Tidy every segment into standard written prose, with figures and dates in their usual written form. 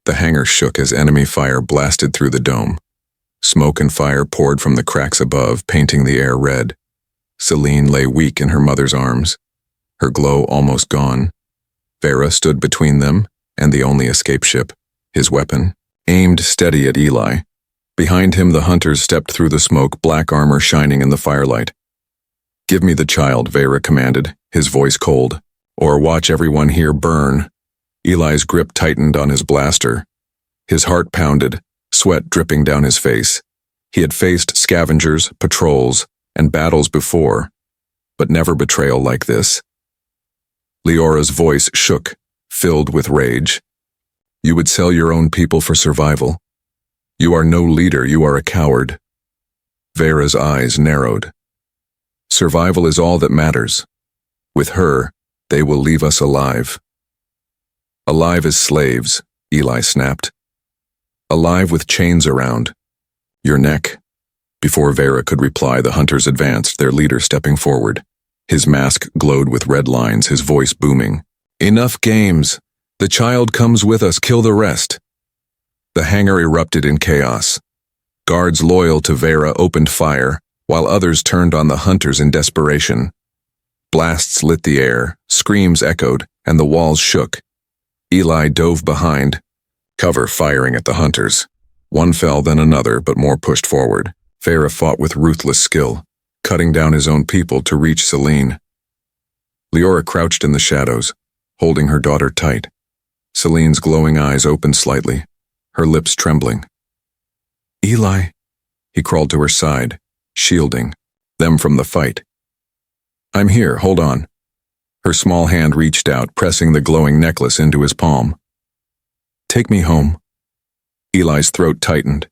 The hangar shook as enemy fire blasted through the dome. Smoke and fire poured from the cracks above, painting the air red. Celine lay weak in her mother's arms, her glow almost gone. Vera stood between them and the only escape ship, his weapon, aimed steady at Eli. Behind him, the hunters stepped through the smoke, black armor shining in the firelight. "Give me the child," Vera commanded, his voice cold, "or watch everyone here burn." Eli's grip tightened on his blaster. His heart pounded, sweat dripping down his face. He had faced scavengers, patrols, and battles before, but never betrayal like this. Leora's voice shook, filled with rage. "You would sell your own people for survival. You are no leader, you are a coward." Vera's eyes narrowed. "Survival is all that matters. With her, they will leave us alive." "Alive as slaves," Eli snapped. "Alive with chains around your neck." Before Vera could reply, the hunters advanced, their leader stepping forward. His mask glowed with red lines, his voice booming. "Enough games. The child comes with us, kill the rest." The hangar erupted in chaos. Guards loyal to Vera opened fire, while others turned on the hunters in desperation. Blasts lit the air, screams echoed, and the walls shook. Eli dove behind, cover firing at the hunters. One fell, then another, but more pushed forward. Vera fought with ruthless skill, cutting down his own people to reach Celine. Leora crouched in the shadows, holding her daughter tight. Celine's glowing eyes opened slightly, her lips trembling. "Eli," he crawled to her side, shielding them from the fight. "I'm here, hold on." Her small hand reached out, pressing the glowing necklace into his palm. "Take me home." Eli's throat tightened.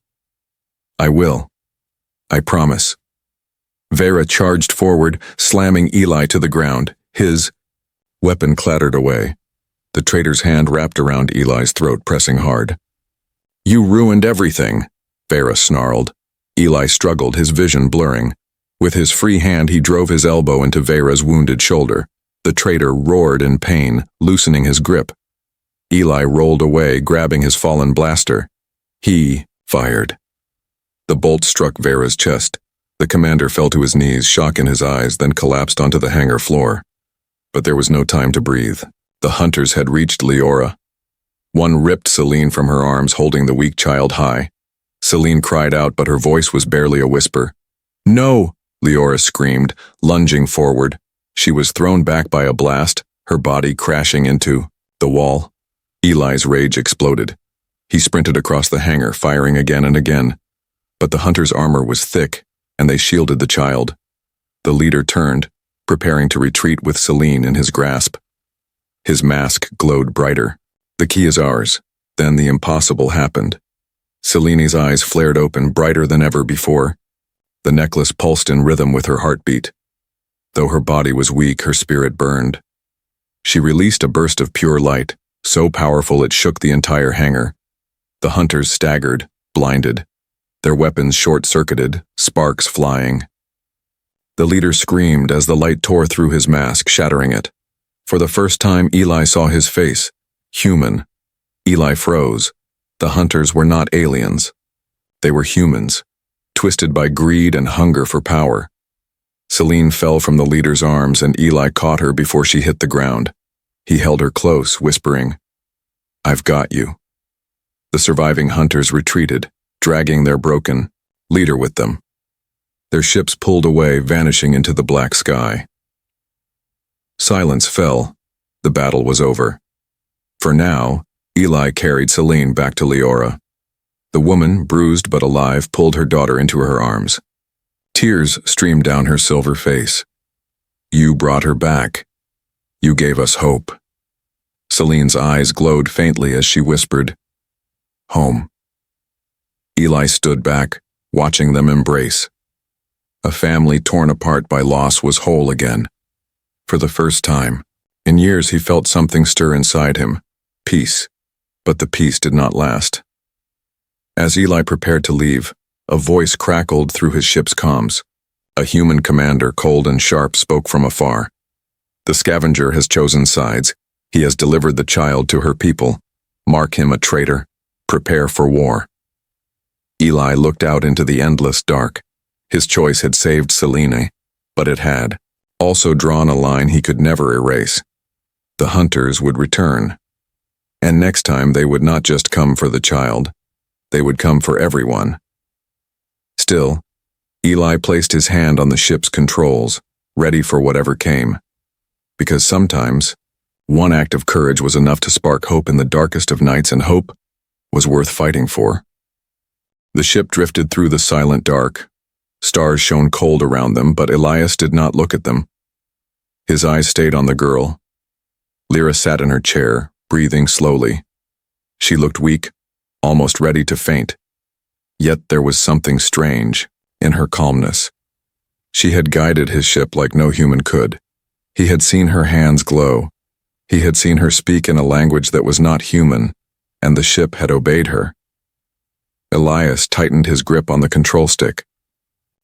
"I will. I promise." Vera charged forward, slamming Eli to the ground. His weapon clattered away. The traitor's hand wrapped around Eli's throat, pressing hard. "You ruined everything," Vera snarled. Eli struggled, his vision blurring. With his free hand, he drove his elbow into Vera's wounded shoulder. The traitor roared in pain, loosening his grip. Eli rolled away, grabbing his fallen blaster. He fired. The bolt struck Vera's chest. The commander fell to his knees, shock in his eyes, then collapsed onto the hangar floor. But there was no time to breathe. The hunters had reached Leora. One ripped Celine from her arms, holding the weak child high. Celine cried out, but her voice was barely a whisper. "No!" Leora screamed, lunging forward. She was thrown back by a blast, her body crashing into the wall. Eli's rage exploded. He sprinted across the hangar, firing again and again. But the hunter's armor was thick, and they shielded the child. The leader turned, preparing to retreat with Celine in his grasp. His mask glowed brighter. "The key is ours." Then the impossible happened. Celine's eyes flared open, brighter than ever before. The necklace pulsed in rhythm with her heartbeat. Though her body was weak, her spirit burned. She released a burst of pure light, so powerful it shook the entire hangar. The hunters staggered, blinded, their weapons short-circuited, sparks flying. The leader screamed as the light tore through his mask, shattering it. For the first time, Eli saw his face, human. Eli froze. The hunters were not aliens. They were humans, twisted by greed and hunger for power. Celine fell from the leader's arms, and Eli caught her before she hit the ground. He held her close, whispering, "I've got you." The surviving hunters retreated, dragging their broken leader with them. Their ships pulled away, vanishing into the black sky. Silence fell. The battle was over. For now, Eli carried Celine back to Leora. The woman, bruised but alive, pulled her daughter into her arms. Tears streamed down her silver face. "You brought her back. You gave us hope." Celine's eyes glowed faintly as she whispered, "Home." Eli stood back, watching them embrace. A family torn apart by loss was whole again. For the first time in years, he felt something stir inside him, peace. But the peace did not last. As Eli prepared to leave, a voice crackled through his ship's comms. A human commander, cold and sharp, spoke from afar. "The scavenger has chosen sides. He has delivered the child to her people. Mark him a traitor." Prepare for war. Eli looked out into the endless dark. His choice had saved Selene, but it had also drawn a line he could never erase. The hunters would return. And next time they would not just come for the child, they would come for everyone. Still, Eli placed his hand on the ship's controls, ready for whatever came. Because sometimes, one act of courage was enough to spark hope in the darkest of nights, and hope was worth fighting for. The ship drifted through the silent dark. Stars shone cold around them, but Elias did not look at them. His eyes stayed on the girl. Lyra sat in her chair, breathing slowly. She looked weak, almost ready to faint. Yet there was something strange in her calmness. She had guided his ship like no human could. He had seen her hands glow. He had seen her speak in a language that was not human, and the ship had obeyed her. Elias tightened his grip on the control stick.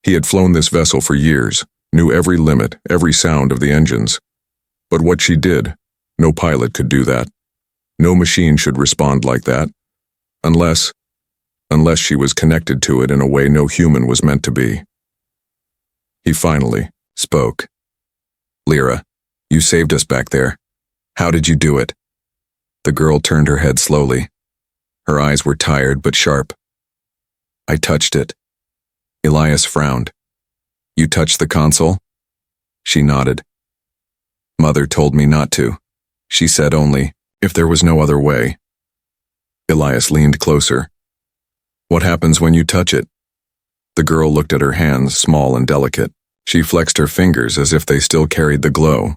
He had flown this vessel for years, knew every limit, every sound of the engines. But what she did, no pilot could do that. No machine should respond like that, unless she was connected to it in a way no human was meant to be. He finally spoke. Lyra, you saved us back there. How did you do it? The girl turned her head slowly. Her eyes were tired but sharp. I touched it. Elias frowned. You touched the console? She nodded. Mother told me not to. She said only, if there was no other way. Elias leaned closer. What happens when you touch it? The girl looked at her hands, small and delicate. She flexed her fingers as if they still carried the glow.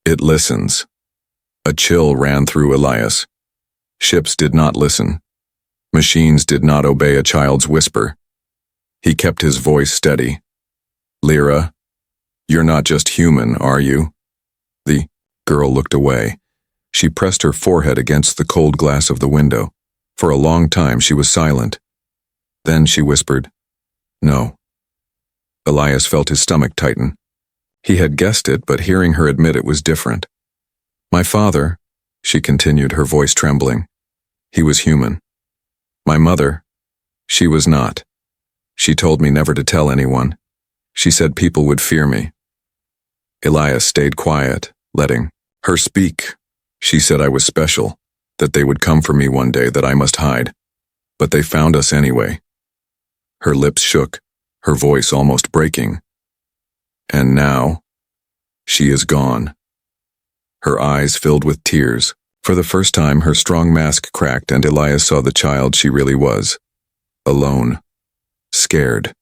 It listens. A chill ran through Elias. Ships did not listen. Machines did not obey a child's whisper. He kept his voice steady. Lyra, you're not just human, are you? The girl looked away. She pressed her forehead against the cold glass of the window. For a long time she was silent. Then she whispered, No. Elias felt his stomach tighten. He had guessed it, but hearing her admit it was different. My father, she continued, her voice trembling. He was human. My mother, she was not. She told me never to tell anyone. She said people would fear me. Elias stayed quiet, letting her speak. She said I was special, that they would come for me one day, that I must hide. But they found us anyway. Her lips shook, her voice almost breaking. And now, she is gone. Her eyes filled with tears. For the first time, her strong mask cracked, and Elias saw the child she really was. Alone. Scared.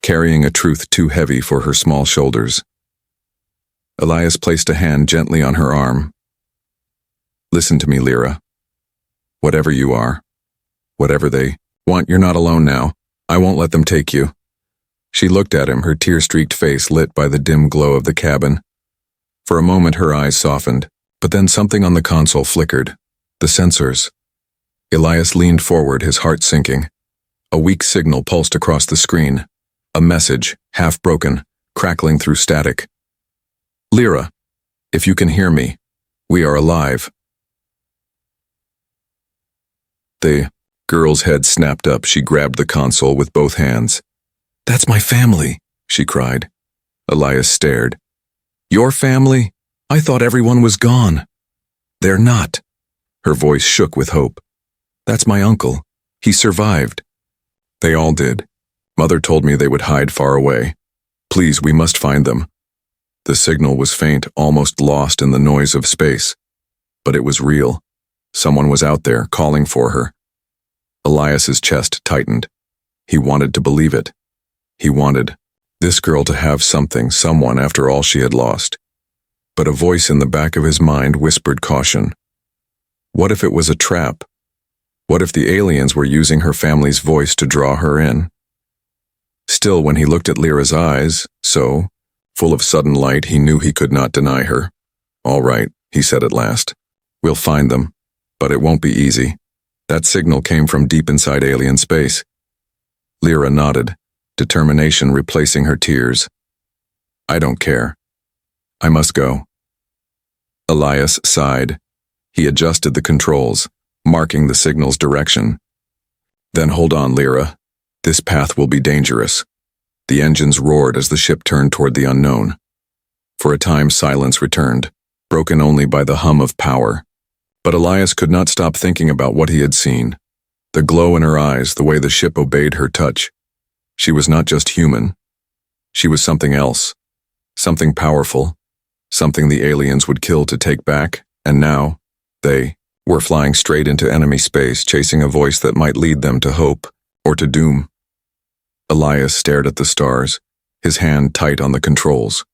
Carrying a truth too heavy for her small shoulders. Elias placed a hand gently on her arm. Listen to me, Lyra. Whatever you are, whatever they want, you're not alone now. I won't let them take you. She looked at him, her tear-streaked face lit by the dim glow of the cabin. For a moment her eyes softened, but then something on the console flickered. The sensors. Elias leaned forward, his heart sinking. A weak signal pulsed across the screen. A message, half-broken, crackling through static. Lyra, if you can hear me, we are alive. The girl's head snapped up. She grabbed the console with both hands. That's my family, she cried. Elias stared. Your family? I thought everyone was gone. They're not. Her voice shook with hope. That's my uncle. He survived. They all did. Mother told me they would hide far away. Please, we must find them. The signal was faint, almost lost in the noise of space. But it was real. Someone was out there, calling for her. Elias's chest tightened. He wanted to believe it. He wanted this girl to have something, someone after all she had lost. But a voice in the back of his mind whispered caution. What if it was a trap? What if the aliens were using her family's voice to draw her in? Still, when he looked at Lyra's eyes, full of sudden light, he knew he could not deny her. All right, he said at last. We'll find them, but it won't be easy. That signal came from deep inside alien space. Lyra nodded, determination replacing her tears. I don't care. I must go. Elias sighed. He adjusted the controls. marking the signal's direction. Then hold on, Lyra. This path will be dangerous. The engines roared as the ship turned toward the unknown. For a time, silence returned, broken only by the hum of power. But Elias could not stop thinking about what he had seen. The glow in her eyes, the way the ship obeyed her touch. She was not just human. She was something else. Something powerful. Something the aliens would kill to take back, and now, they were flying straight into enemy space, chasing a voice that might lead them to hope, or to doom. Elias stared at the stars, his hand tight on the controls.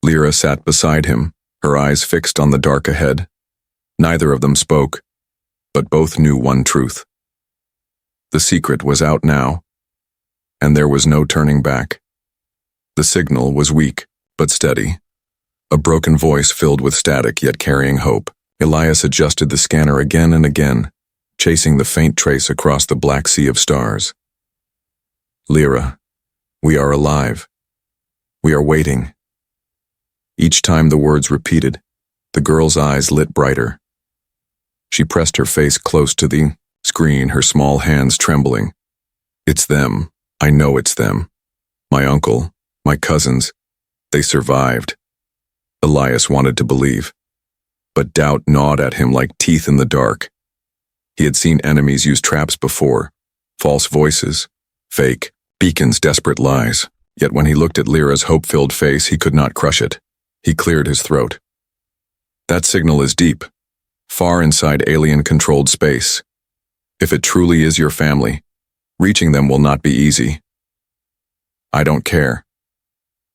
Lyra sat beside him, her eyes fixed on the dark ahead. Neither of them spoke, but both knew one truth. The secret was out now, and there was no turning back. The signal was weak, but steady. A broken voice filled with static yet carrying hope. Elias adjusted the scanner again and again, chasing the faint trace across the black sea of stars. Lyra, we are alive. We are waiting. Each time the words repeated, the girl's eyes lit brighter. She pressed her face close to the screen, her small hands trembling. It's them. I know it's them. My uncle, my cousins, they survived. Elias wanted to believe, but doubt gnawed at him like teeth in the dark. He had seen enemies use traps before, false voices, fake beacons, desperate lies. Yet when he looked at Lyra's hope-filled face, he could not crush it. He cleared his throat. That signal is deep, far inside alien-controlled space. If it truly is your family, reaching them will not be easy. I don't care,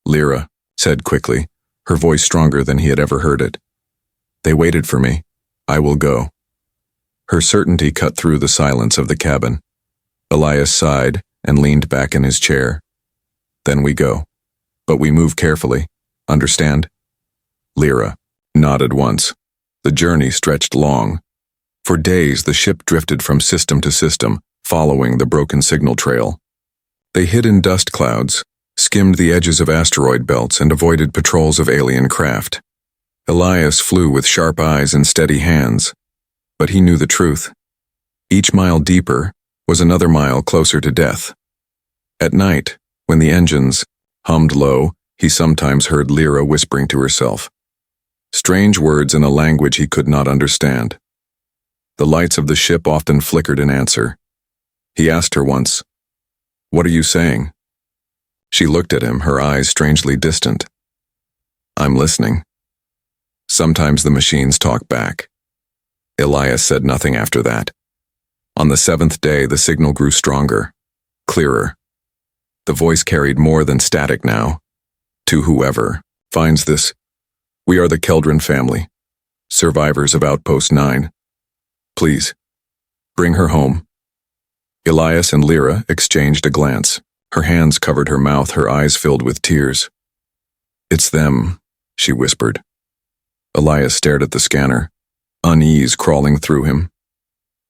Lyra said quickly, her voice stronger than he had ever heard it. They waited for me. I will go. Her certainty cut through the silence of the cabin. Elias sighed and leaned back in his chair. Then we go. But we move carefully. Understand? Lyra nodded once. The journey stretched long. For days, the ship drifted from system to system, following the broken signal trail. They hid in dust clouds, skimmed the edges of asteroid belts, and avoided patrols of alien craft. Elias flew with sharp eyes and steady hands, but he knew the truth. Each mile deeper was another mile closer to death. At night, when the engines hummed low, he sometimes heard Lyra whispering to herself. Strange words in a language he could not understand. The lights of the ship often flickered in answer. He asked her once, "What are you saying?" She looked at him, her eyes strangely distant. "I'm listening." Sometimes the machines talk back. Elias said nothing after that. On the 7th day, the signal grew stronger, clearer. The voice carried more than static now. To whoever finds this, we are the Keldron family, survivors of Outpost 9. Please, bring her home. Elias and Lyra exchanged a glance. Her hands covered her mouth, her eyes filled with tears. It's them, she whispered. Elias stared at the scanner, unease crawling through him.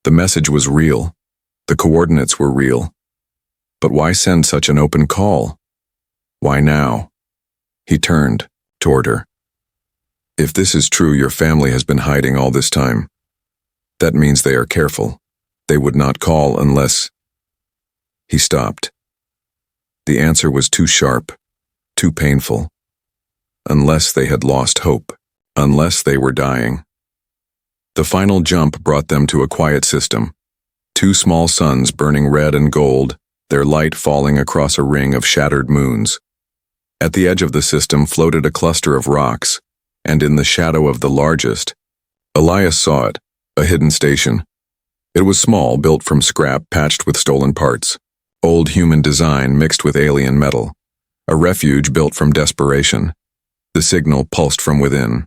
The message was real. The coordinates were real. But why send such an open call? Why now? He turned toward her. If this is true, your family has been hiding all this time. That means they are careful. They would not call unless... He stopped. The answer was too sharp, too painful. Unless they had lost hope. Unless they were dying. The final jump brought them to a quiet system. 2 small suns burning red and gold, their light falling across a ring of shattered moons. At the edge of the system floated a cluster of rocks, and in the shadow of the largest, Elias saw it, a hidden station. It was small, built from scrap patched with stolen parts. Old human design mixed with alien metal. A refuge built from desperation. The signal pulsed from within.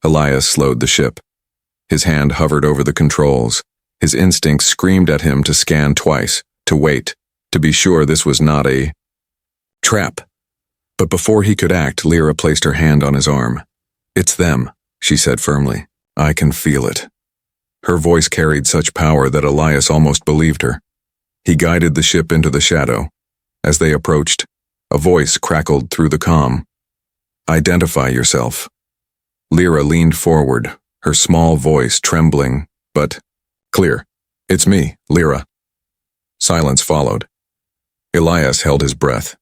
Elias slowed the ship. His hand hovered over the controls. His instincts screamed at him to scan twice, to wait, to be sure this was not a trap. But before he could act, Lyra placed her hand on his arm. It's them, she said firmly. I can feel it. Her voice carried such power that Elias almost believed her. He guided the ship into the shadow. As they approached, a voice crackled through the comm. Identify yourself. Lyra leaned forward, her small voice trembling, But, clear. It's me, Lyra. Silence followed. Elias held his breath.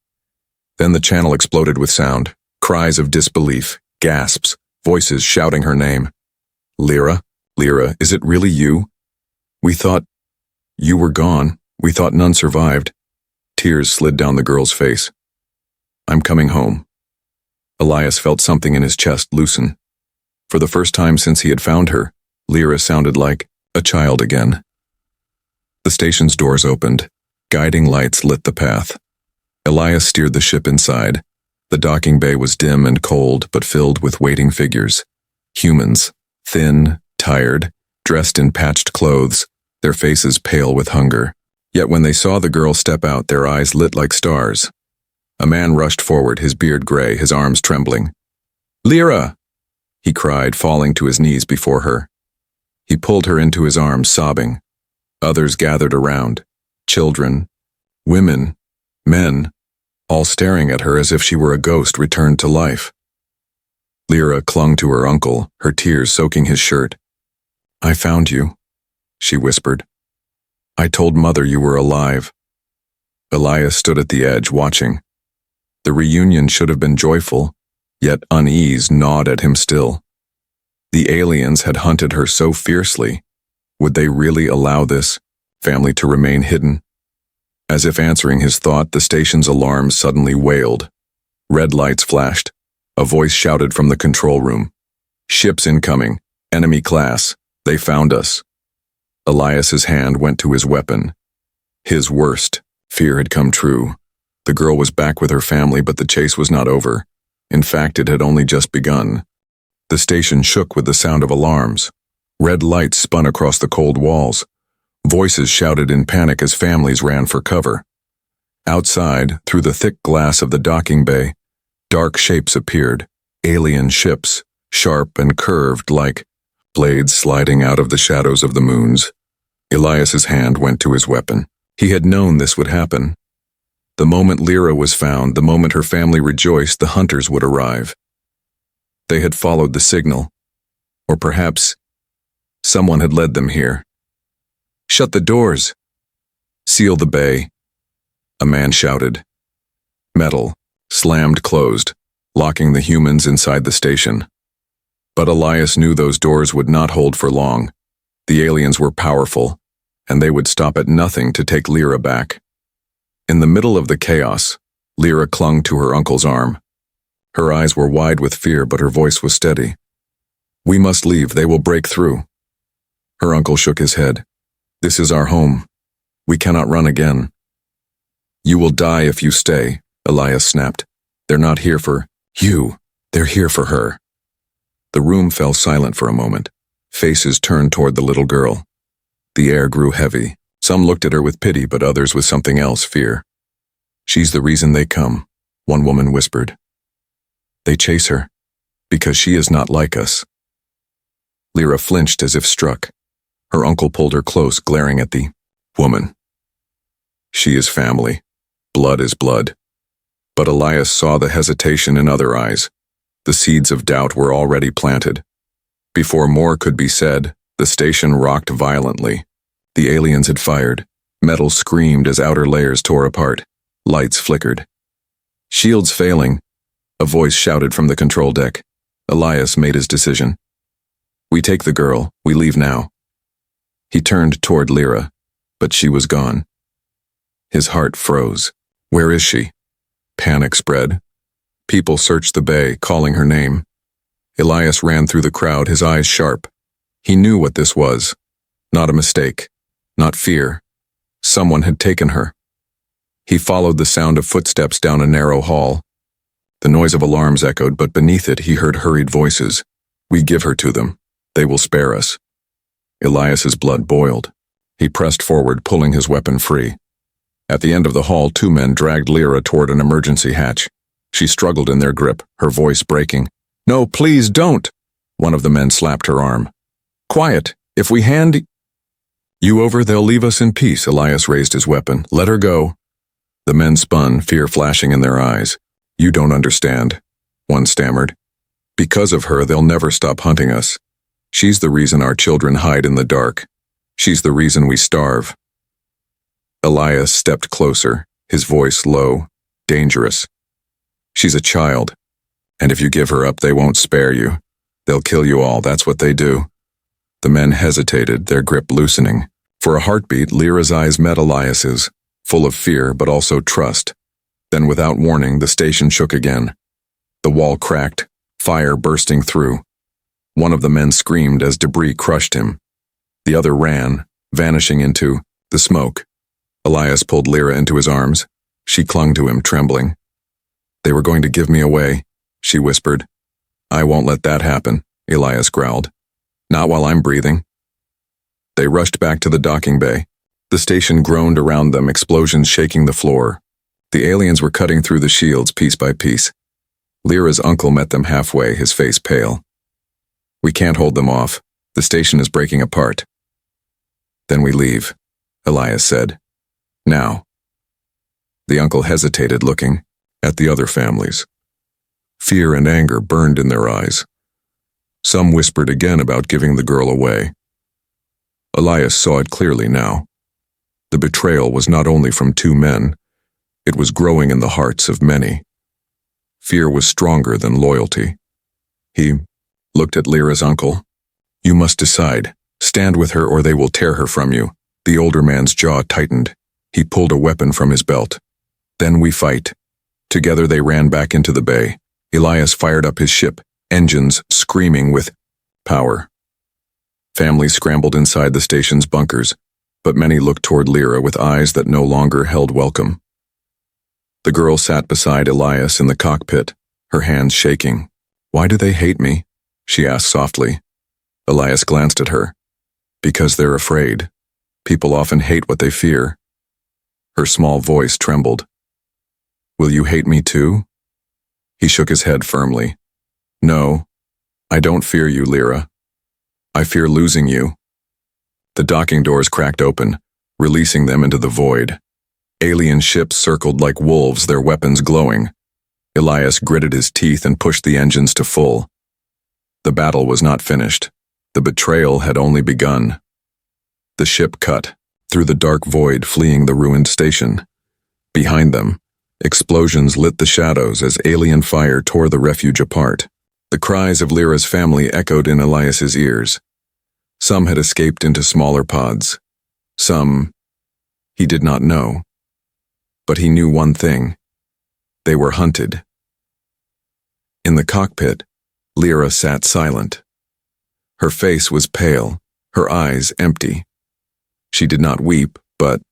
Then the channel exploded with sound. Cries of disbelief, gasps, voices shouting her name. Lyra? Lyra, is it really you? We thought you were gone. We thought none survived. Tears slid down the girl's face. I'm coming home. Elias felt something in his chest loosen. For the first time since he had found her, Lyra sounded like a child again. The station's doors opened. Guiding lights lit the path. Elias steered the ship inside. The docking bay was dim and cold, but filled with waiting figures. Humans, thin, tired, dressed in patched clothes, their faces pale with hunger. Yet when they saw the girl step out, their eyes lit like stars. A man rushed forward, his beard gray, his arms trembling. Lyra! He cried, falling to his knees before her. He pulled her into his arms, sobbing. Others gathered around. Children, women, men, all staring at her as if she were a ghost returned to life. Lyra clung to her uncle, her tears soaking his shirt. I found you, she whispered. I told Mother you were alive. Elias stood at the edge, watching. The reunion should have been joyful, yet unease gnawed at him still. The aliens had hunted her so fiercely. Would they really allow this family to remain hidden? As if answering his thought, the station's alarm suddenly wailed. Red lights flashed. A voice shouted from the control room. Ships incoming. Enemy class. They found us. Elias's hand went to his weapon. His worst fear had come true. The girl was back with her family, but the chase was not over. In fact, it had only just begun. The station shook with the sound of alarms. Red lights spun across the cold walls. Voices shouted in panic as families ran for cover. Outside, through the thick glass of the docking bay, dark shapes appeared, alien ships, sharp and curved like blades sliding out of the shadows of the moons. Elias's hand went to his weapon. He had known this would happen. The moment Lyra was found, the moment her family rejoiced, the hunters would arrive. They had followed the signal. Or perhaps someone had led them here. Shut the doors. Seal the bay. A man shouted. Metal slammed closed, locking the humans inside the station. But Elias knew those doors would not hold for long. The aliens were powerful, and they would stop at nothing to take Lyra back. In the middle of the chaos, Lyra clung to her uncle's arm. Her eyes were wide with fear, but her voice was steady. We must leave, they will break through. Her uncle shook his head. This is our home. We cannot run again. You will die if you stay, Elias snapped. They're not here for you. They're here for her. The room fell silent for a moment. Faces turned toward the little girl. The air grew heavy. Some looked at her with pity, but others with something else, fear. She's the reason they come, one woman whispered. They chase her, because she is not like us. Lyra flinched as if struck. Her uncle pulled her close, glaring at the woman. She is family. Blood is blood. But Elias saw the hesitation in other eyes. The seeds of doubt were already planted. Before more could be said, the station rocked violently. The aliens had fired. Metal screamed as outer layers tore apart. Lights flickered. Shields failing. A voice shouted from the control deck. Elias made his decision. We take the girl. We leave now. He turned toward Lyra, but she was gone. His heart froze. Where is she? Panic spread. People searched the bay, calling her name. Elias ran through the crowd, his eyes sharp. He knew what this was. Not a mistake. Not fear. Someone had taken her. He followed the sound of footsteps down a narrow hall. The noise of alarms echoed, but beneath it he heard hurried voices. We give her to them. They will spare us. Elias's blood boiled. He pressed forward, pulling his weapon free. At the end of the hall, two men dragged Lyra toward an emergency hatch. She struggled in their grip, her voice breaking. No, please don't! One of the men slapped her arm. Quiet! If we hand you over, they'll leave us in peace. Elias raised his weapon. Let her go. The men spun, fear flashing in their eyes. You don't understand, one stammered. Because of her, they'll never stop hunting us. She's the reason our children hide in the dark. She's the reason we starve. Elias stepped closer, his voice low, dangerous. She's a child, and if you give her up, they won't spare you. They'll kill you all, that's what they do. The men hesitated, their grip loosening. For a heartbeat, Lyra's eyes met Elias's, full of fear but also trust. Then without warning, the station shook again. The wall cracked, fire bursting through. One of the men screamed as debris crushed him. The other ran, vanishing into the smoke. Elias pulled Lyra into his arms. She clung to him, trembling. "They were going to give me away," she whispered. "I won't let that happen," Elias growled. "Not while I'm breathing." They rushed back to the docking bay. The station groaned around them, explosions shaking the floor. The aliens were cutting through the shields piece by piece. Lyra's uncle met them halfway, his face pale. "We can't hold them off. The station is breaking apart." "Then we leave," Elias said. "Now." The uncle hesitated, looking at the other families. Fear and anger burned in their eyes. Some whispered again about giving the girl away. Elias saw it clearly now. The betrayal was not only from two men, it was growing in the hearts of many. Fear was stronger than loyalty. He looked at Lyra's uncle. "You must decide. Stand with her or they will tear her from you." The older man's jaw tightened. He pulled a weapon from his belt. "Then we fight." Together they ran back into the bay. Elias fired up his ship, engines screaming with power. Families scrambled inside the station's bunkers, but many looked toward Lyra with eyes that no longer held welcome. The girl sat beside Elias in the cockpit, her hands shaking. "Why do they hate me?" she asked softly. Elias glanced at her. "Because they're afraid. People often hate what they fear." Her small voice trembled. "Will you hate me too?" He shook his head firmly. "No, I don't fear you, Lyra. I fear losing you." The docking doors cracked open, releasing them into the void. Alien ships circled like wolves, their weapons glowing. Elias gritted his teeth and pushed the engines to full. The battle was not finished. The betrayal had only begun. The ship cut through the dark void, fleeing the ruined station. Behind them, explosions lit the shadows as alien fire tore the refuge apart. The cries of Lyra's family echoed in Elias's ears. Some had escaped into smaller pods. Some he did not know. But he knew one thing. They were hunted. In the cockpit, Lyra sat silent. Her face was pale, her eyes empty. She did not weep, but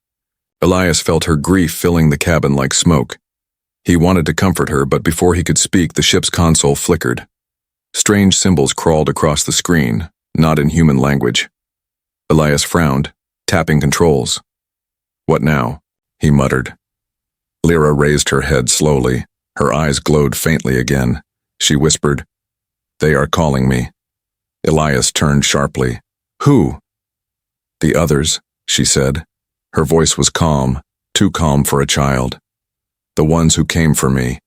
Elias felt her grief filling the cabin like smoke. He wanted to comfort her, but before he could speak, the ship's console flickered. Strange symbols crawled across the screen, not in human language. Elias frowned, tapping controls. "What now?" he muttered. Lyra raised her head slowly. Her eyes glowed faintly again. She whispered, "They are calling me." Elias turned sharply. "Who?" "The others," she said. Her voice was calm, too calm for a child. "The ones who came for me.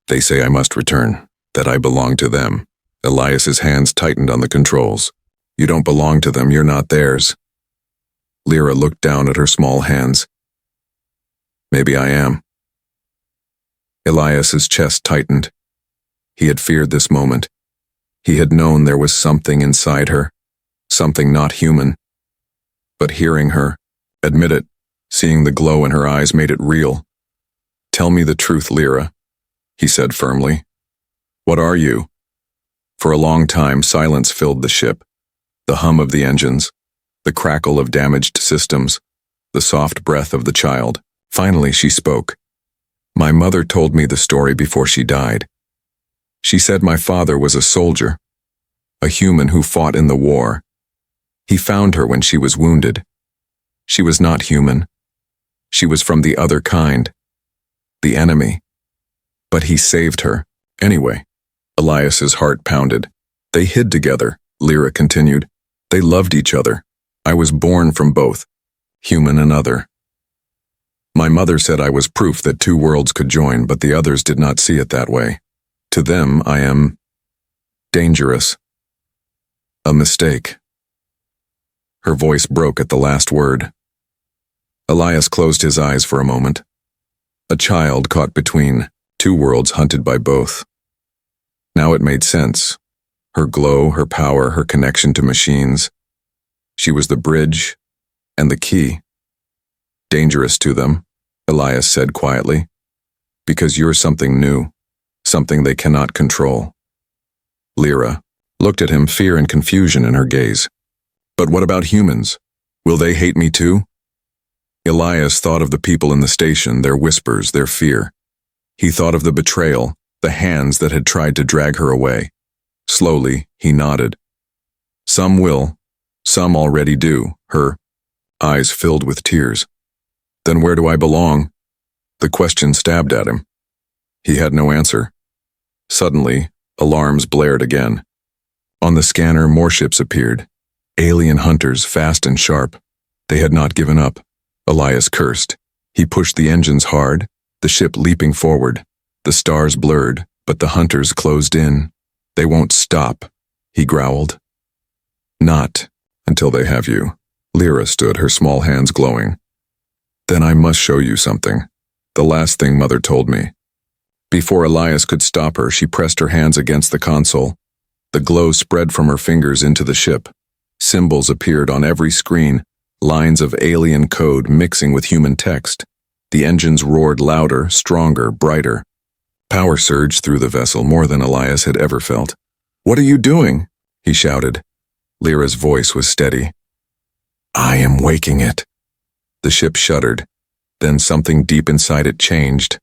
They say I must return, that I belong to them." Elias's hands tightened on the controls. "You don't belong to them, you're not theirs." Lyra looked down at her small hands. "Maybe I am." Elias's chest tightened. He had feared this moment. He had known there was something inside her, something not human. But hearing her, admit it, seeing the glow in her eyes made it real. "Tell me the truth, Lyra," he said firmly. "What are you?" For a long time, silence filled the ship. The hum of the engines, the crackle of damaged systems, the soft breath of the child. Finally, she spoke. "My mother told me the story before she died. She said my father was a soldier, a human who fought in the war. He found her when she was wounded. She was not human. She was from the other kind, the enemy. But he saved her. Anyway." Elias's heart pounded. "They hid together," Lyra continued. "They loved each other. I was born from both, human and other. My mother said I was proof that two worlds could join, but the others did not see it that way. To them, I am dangerous." A mistake. Her voice broke at the last word. Elias closed his eyes for a moment. A child caught between two worlds hunted by both. Now it made sense. Her glow, her power, her connection to machines. She was the bridge and the key. Dangerous to them, Elias said quietly, because you're something new, something they cannot control. Lyra looked at him, fear and confusion in her gaze. But what about humans? Will they hate me too? Elias thought of the people in the station, their whispers, their fear. He thought of the betrayal, the hands that had tried to drag her away. Slowly, he nodded. Some will, some already do, her eyes filled with tears. Then where do I belong? The question stabbed at him. He had no answer. Suddenly, alarms blared again. On the scanner, more ships appeared. Alien hunters, fast and sharp. They had not given up. Elias cursed. He pushed the engines hard, the ship leaping forward. The stars blurred, but the hunters closed in. They won't stop, he growled. Not until they have you. Lyra stood, her small hands glowing. Then I must show you something. The last thing Mother told me. Before Elias could stop her, she pressed her hands against the console. The glow spread from her fingers into the ship. Symbols appeared on every screen, lines of alien code mixing with human text. The engines roared louder, stronger, brighter. Power surged through the vessel more than Elias had ever felt. What are you doing? He shouted. Lyra's voice was steady. I am waking it. The ship shuddered. Then something deep inside it changed.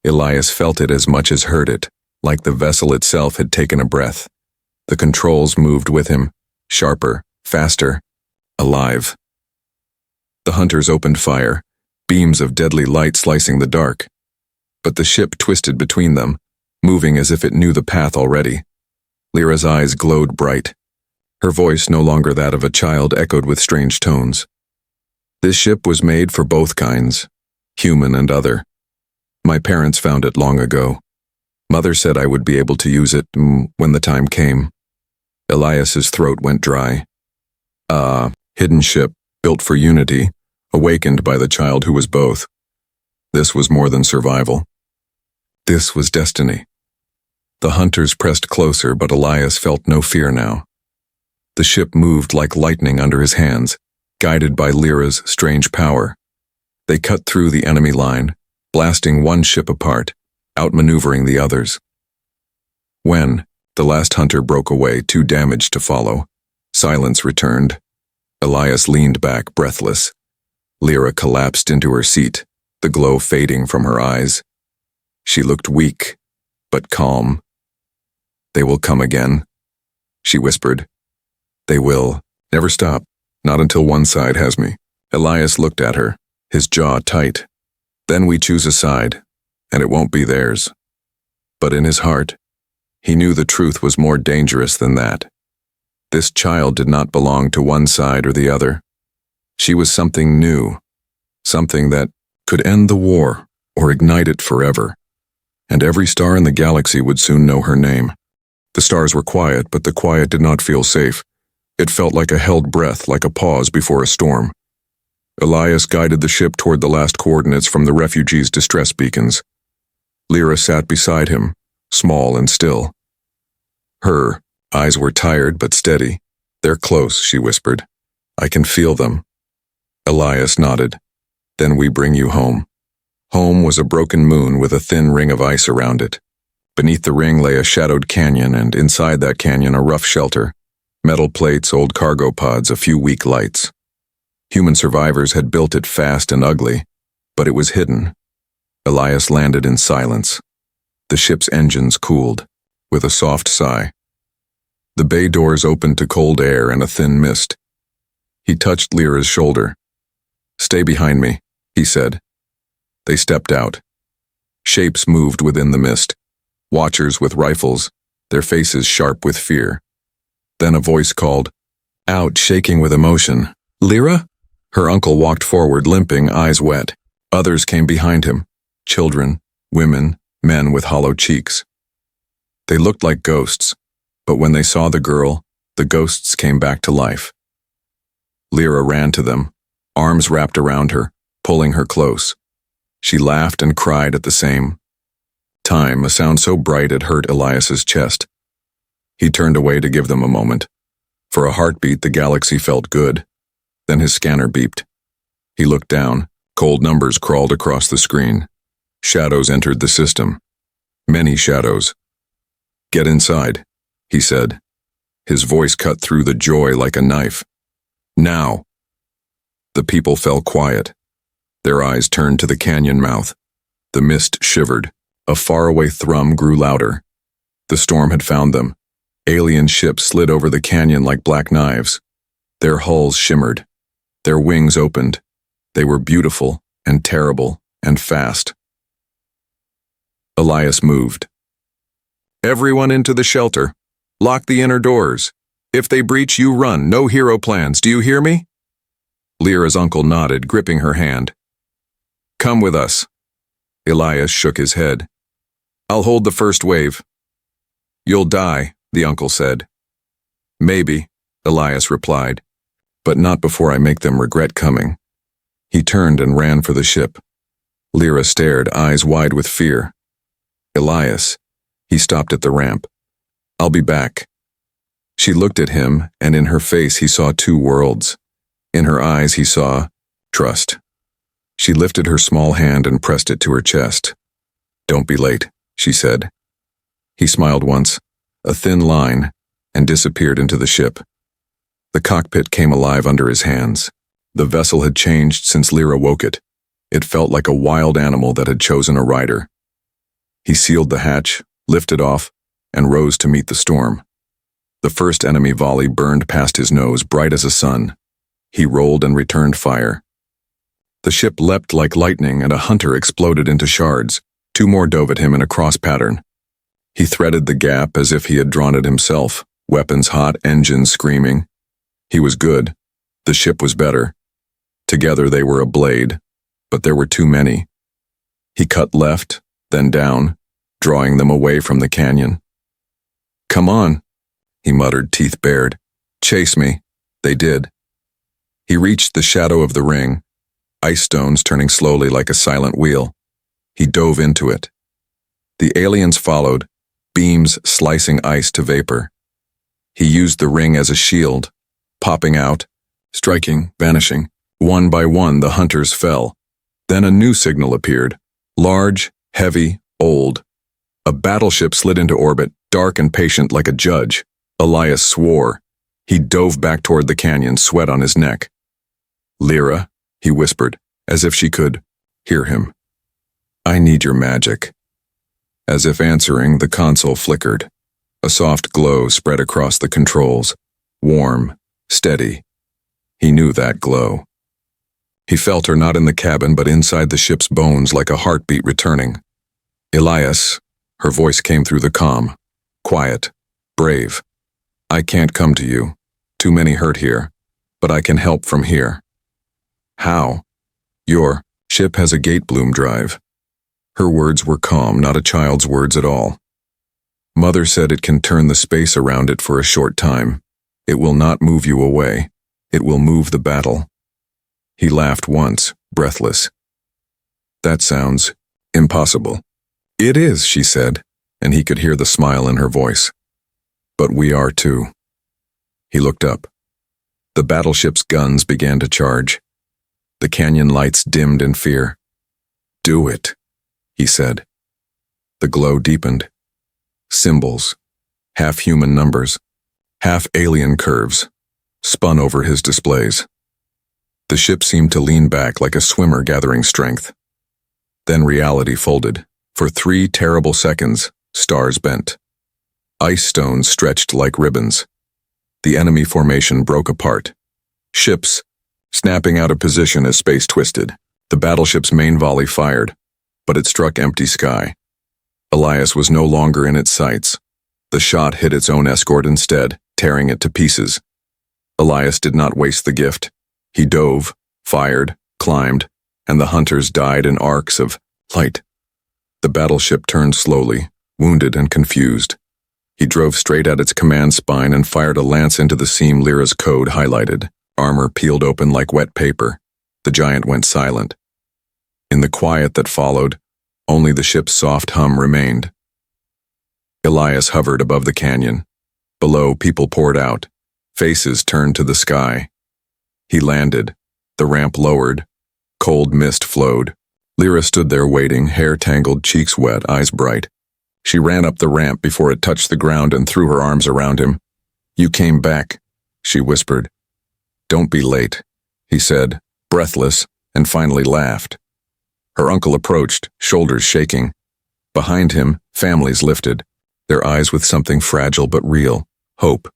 Elias felt it as much as heard it, like the vessel itself had taken a breath. The controls moved with him, sharper, faster, alive. The hunters opened fire, beams of deadly light slicing the dark. But the ship twisted between them, moving as if it knew the path already. Lyra's eyes glowed bright. Her voice, no longer that of a child, echoed with strange tones. This ship was made for both kinds, human and other. My parents found it long ago. Mother said I would be able to use it when the time came. Elias's throat went dry. Hidden ship, built for unity, awakened by the child who was both. This was more than survival. This was destiny. The hunters pressed closer, but Elias felt no fear now. The ship moved like lightning under his hands, guided by Lyra's strange power. They cut through the enemy line, blasting one ship apart, outmaneuvering the others. When the last hunter broke away, too damaged to follow, silence returned. Elias leaned back, breathless. Lyra collapsed into her seat, the glow fading from her eyes. She looked weak, but calm. They will come again, she whispered. They will never stop, not until one side has me. Elias looked at her, his jaw tight. Then we choose a side, and it won't be theirs. But in his heart, he knew the truth was more dangerous than that. This child did not belong to one side or the other. She was something new, something that could end the war or ignite it forever. And every star in the galaxy would soon know her name. The stars were quiet, but the quiet did not feel safe. It felt like a held breath, like a pause before a storm. Elias guided the ship toward the last coordinates from the refugees' distress beacons. Lyra sat beside him, small and still. Her eyes were tired but steady. They're close, she whispered. I can feel them. Elias nodded. Then we bring you home. Home was a broken moon with a thin ring of ice around it. Beneath the ring lay a shadowed canyon, and inside that canyon a rough shelter. Metal plates, old cargo pods, a few weak lights. Human survivors had built it fast and ugly, but it was hidden. Elias landed in silence. The ship's engines cooled, with a soft sigh. The bay doors opened to cold air and a thin mist. He touched Lyra's shoulder. Stay behind me, he said. They stepped out. Shapes moved within the mist. Watchers with rifles, their faces sharp with fear. Then a voice called, out, shaking with emotion. Lyra? Her uncle walked forward, limping, eyes wet. Others came behind him. Children, women, men with hollow cheeks. They looked like ghosts, but when they saw the girl, The ghosts came back to life. Lyra ran to them, arms wrapped around her, pulling her close. She laughed and cried at the same time, a sound so bright it hurt Elias's chest. He turned away to give them a moment. For a heartbeat, the galaxy felt good. Then his scanner beeped. He looked down. Cold numbers crawled across the screen. Shadows entered the system. Many shadows. "Get inside," he said. His voice cut through the joy like a knife. "Now." The people fell quiet. Their eyes turned to the canyon mouth. The mist shivered. A faraway thrum grew louder. The storm had found them. Alien ships slid over the canyon like black knives. Their hulls shimmered. Their wings opened. They were beautiful and terrible and fast. Elias moved. "Everyone into the shelter. Lock the inner doors. If they breach, you run. No hero plans. Do you hear me?" Lyra's uncle nodded, gripping her hand. "Come with us." Elias shook his head. "I'll hold the first wave." "You'll die," the uncle said. "Maybe," Elias replied, "but not before I make them regret coming." He turned and ran for the ship. Lyra stared, eyes wide with fear. "Elias," he stopped at the ramp. "I'll be back." She looked at him, and in her face he saw two worlds. In her eyes he saw trust. She lifted her small hand and pressed it to her chest. "Don't be late," she said. He smiled once, a thin line, and disappeared into the ship. The cockpit came alive under his hands. The vessel had changed since Lyra woke it. It felt like a wild animal that had chosen a rider. He sealed the hatch, lifted off, and rose to meet the storm. The first enemy volley burned past his nose, bright as a sun. He rolled and returned fire. The ship leapt like lightning, and a hunter exploded into shards. Two more dove at him in a cross pattern. He threaded the gap as if he had drawn it himself, weapons hot, engines screaming. He was good. The ship was better. Together they were a blade, but there were too many. He cut left, then down, drawing them away from the canyon. "Come on," he muttered, teeth bared. "Chase me." They did. He reached the shadow of the ring, ice stones turning slowly like a silent wheel. He dove into it. The aliens followed, beams slicing ice to vapor. He used the ring as a shield, popping out, striking, vanishing. One by one, the hunters fell. Then a new signal appeared, large, heavy, old. A battleship slid into orbit, dark and patient like a judge. Elias swore. He dove back toward the canyon, sweat on his neck. "Lyra," he whispered, as if she could hear him. "I need your magic." As if answering, the console flickered. A soft glow spread across the controls, warm, steady. He knew that glow. He felt her not in the cabin but inside the ship's bones like a heartbeat returning. "Elias," her voice came through the comm. Quiet, brave. "I can't come to you. Too many hurt here. But I can help from here." "How?" "Your ship has a gate bloom drive." Her words were calm, not a child's words at all. "Mother said it can turn the space around it for a short time. It will not move you away. It will move the battle." He laughed once, breathless. "That sounds impossible." "It is," she said, and he could hear the smile in her voice. "But we are too." He looked up. The battleship's guns began to charge. The canyon lights dimmed in fear. "Do it," he said. The glow deepened. Symbols, half-human numbers, half-alien curves, spun over his displays. The ship seemed to lean back like a swimmer gathering strength. Then reality folded. For 3 terrible seconds, stars bent. Ice stones stretched like ribbons. The enemy formation broke apart. Ships, snapping out of position as space twisted. The battleship's main volley fired, but it struck empty sky. Elias was no longer in its sights. The shot hit its own escort instead, tearing it to pieces. Elias did not waste the gift. He dove, fired, climbed, and the hunters died in arcs of light. The battleship turned slowly, wounded and confused. He drove straight at its command spine and fired a lance into the seam Lyra's code highlighted. Armor peeled open like wet paper. The giant went silent. In the quiet that followed, only the ship's soft hum remained. Elias hovered above the canyon. Below, people poured out. Faces turned to the sky. He landed. The ramp lowered. Cold mist flowed. Lyra stood there waiting, hair tangled, cheeks wet, eyes bright. She ran up the ramp before it touched the ground and threw her arms around him. "You came back," she whispered. "Don't be late," he said, breathless, and finally laughed. Her uncle approached, shoulders shaking. Behind him, families lifted, their eyes with something fragile but real, hope.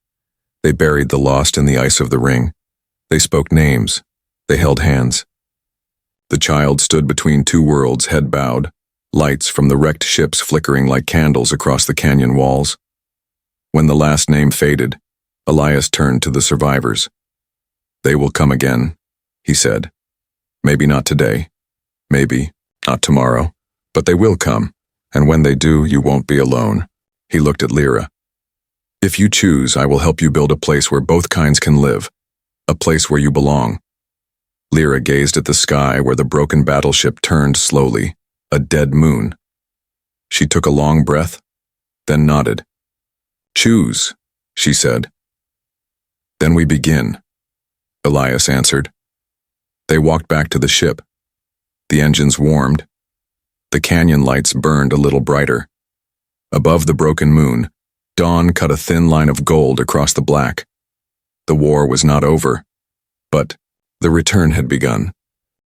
They buried the lost in the ice of the ring. They spoke names. They held hands. The child stood between two worlds, head bowed, lights from the wrecked ships flickering like candles across the canyon walls. When the last name faded, Elias turned to the survivors. "They will come again," he said. "Maybe not today, maybe not tomorrow, but they will come, and when they do, you won't be alone." He looked at Lyra. "If you choose, I will help you build a place where both kinds can live, a place where you belong." Lyra gazed at the sky where the broken battleship turned slowly, a dead moon. She took a long breath, then nodded. "Choose," she said. "Then we begin," Elias answered. They walked back to the ship. The engines warmed. The canyon lights burned a little brighter. Above the broken moon, dawn cut a thin line of gold across the black. The war was not over, but the return had begun.